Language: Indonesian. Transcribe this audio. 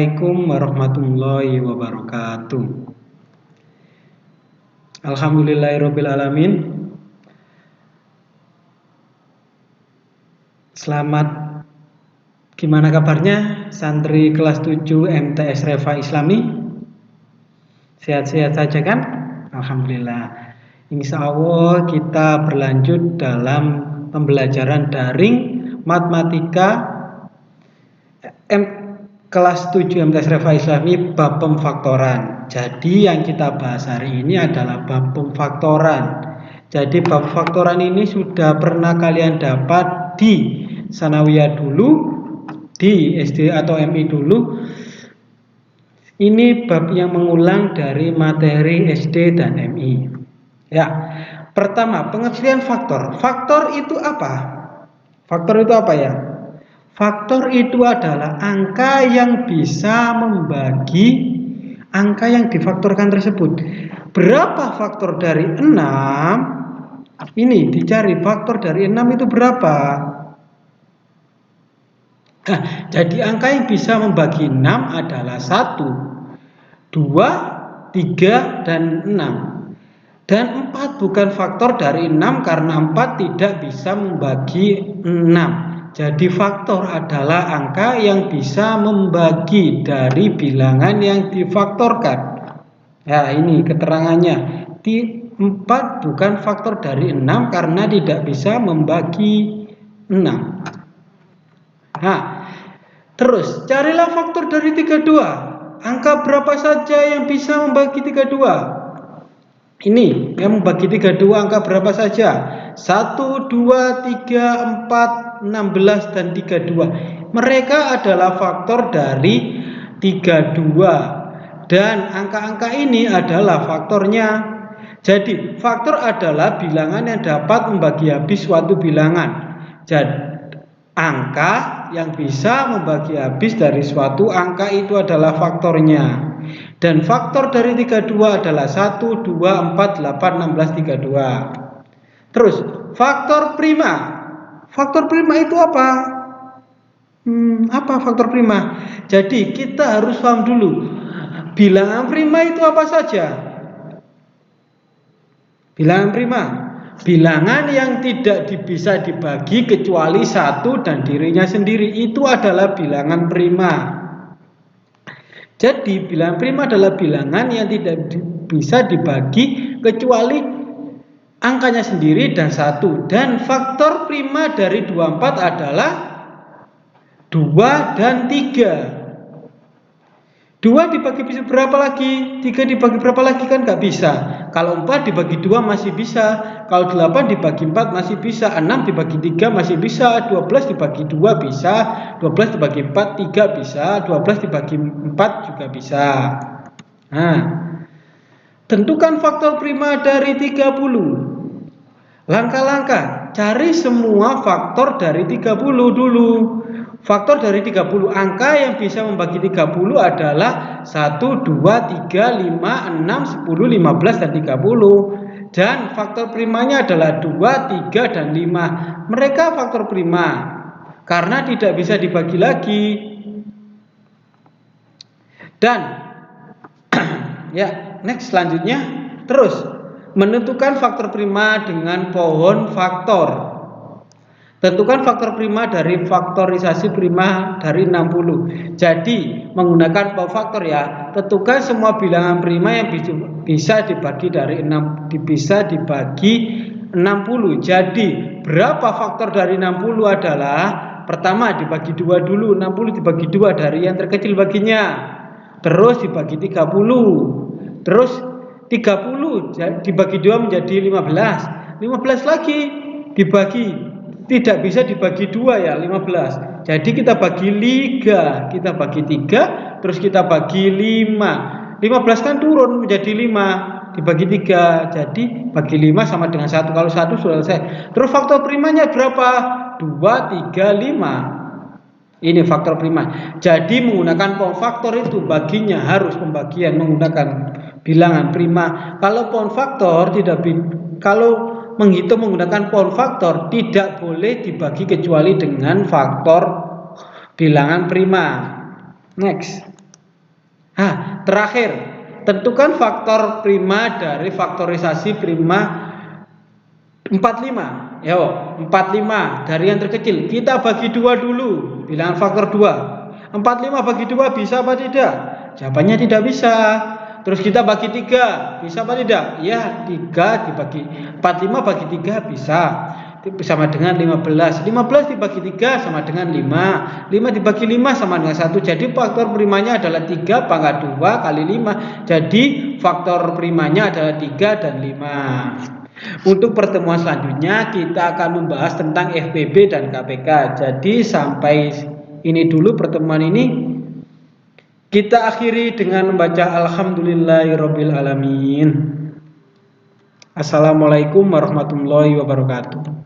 Assalamualaikum warahmatullahi wabarakatuh. Alhamdulillahirrabbilalamin. Selamat, gimana kabarnya santri kelas 7 MTS Reva Islami? Sehat-sehat saja kan? Alhamdulillah. Insya Allah kita berlanjut dalam pembelajaran daring matematika kelas 7 MTS Reva Islami bab pemfaktoran. Jadi yang kita bahas hari ini adalah bab pemfaktoran. Jadi bab faktoran ini sudah pernah kalian dapat di sanawiyah dulu, di SD atau MI dulu. Ini bab yang mengulang dari materi SD dan MI. Ya, pertama pengertian faktor. Faktor itu apa? Faktor itu apa ya? Faktor itu adalah angka yang bisa membagi angka yang difaktorkan tersebut. Berapa faktor dari 6? Ini dicari faktor dari 6 itu berapa? Nah, jadi angka yang bisa membagi 6 adalah 1, 2, 3, dan 6. Dan 4 bukan faktor dari 6 karena 4 tidak bisa membagi 6. Jadi faktor adalah angka yang bisa membagi dari bilangan yang difaktorkan. Ya, ini keterangannya. 4 bukan faktor dari 6 karena tidak bisa membagi 6. Nah, terus carilah faktor dari 32. Angka berapa saja yang bisa membagi 32? Ini yang membagi 32 angka berapa saja? 1, 2, 3, 4, 16, dan 32. Mereka adalah faktor dari 32. Dan angka-angka ini adalah faktornya. Jadi faktor adalah bilangan yang dapat membagi habis suatu bilangan. Jadi angka yang bisa membagi habis dari suatu angka itu adalah faktornya. Dan faktor dari 32 adalah 1, 2, 4, 8, 16, 32. Terus faktor prima. Faktor prima itu apa? Apa faktor prima? Jadi kita harus paham dulu. Bilangan prima itu apa saja? Bilangan prima, bilangan yang tidak bisa dibagi kecuali satu dan dirinya sendiri, itu adalah bilangan prima. Jadi bilangan prima adalah bilangan yang tidak bisa dibagi kecuali angkanya sendiri dan satu. Dan faktor prima dari 24 adalah 2 dan 3. 2 dibagi berapa lagi? 3 dibagi berapa lagi? Kan nggak bisa. Kalau 4 dibagi 2 masih bisa. Kalau 8 dibagi 4 masih bisa. 6 dibagi 3 masih bisa. 12 dibagi 2 bisa. 12 dibagi 4 3 bisa. 12 dibagi 4 juga bisa. Nah, tentukan faktor prima dari 30. Langkah-langkah, cari semua faktor dari 30 dulu. Faktor dari 30, angka yang bisa membagi 30 adalah 1, 2, 3, 5, 6, 10, 15, dan 30. Dan faktor primanya adalah 2, 3, dan 5. Mereka faktor prima karena tidak bisa dibagi lagi. Dan ya, next selanjutnya. Terus menentukan faktor prima dengan pohon faktor. Tentukan faktor prima dari faktorisasi prima dari 60. Jadi menggunakan pohon faktor ya. Tentukan semua bilangan prima yang bisa dibagi dari 6, bisa dibagi 60. Jadi berapa faktor dari 60 adalah, pertama dibagi 2 dulu. 60 dibagi 2 dari yang terkecil baginya. Terus dibagi 30. Terus 30 dibagi 2 menjadi 15. 15 lagi dibagi, tidak bisa dibagi 2 ya, 15. Jadi kita bagi 3, kita bagi 3, terus kita bagi 5. 15 kan turun menjadi 5, dibagi 3. Jadi bagi 5 sama dengan 1. Kalau 1 sudah selesai. Terus faktor primanya berapa? 2, 3, 5. Ini faktor prima. Jadi menggunakan pohon faktor itu baginya harus pembagian menggunakan bilangan prima. Kalau pohon faktor kalau menghitung menggunakan pohon faktor tidak boleh dibagi kecuali dengan faktor bilangan prima. Next. terakhir, tentukan faktor prima dari faktorisasi prima 45. Yo, 45 dari yang terkecil. Kita bagi 2 dulu, bilangan faktor 2. 45 bagi 2 bisa apa tidak? Jawabannya tidak bisa. Terus kita bagi 3, bisa apa tidak? Ya, 3 dibagi 45 bagi 3 bisa. Itu sama dengan 15. 15 dibagi 3 sama dengan 5. 5 dibagi 5 sama dengan 1. Jadi faktor primanya adalah 3 pangkat 2 kali 5. Jadi faktor primanya adalah 3 dan 5. Untuk pertemuan selanjutnya kita akan membahas tentang FPB dan KPK. Jadi sampai ini dulu pertemuan ini. Kita akhiri dengan membaca Alhamdulillahirabbil alamin. Assalamualaikum warahmatullahi wabarakatuh.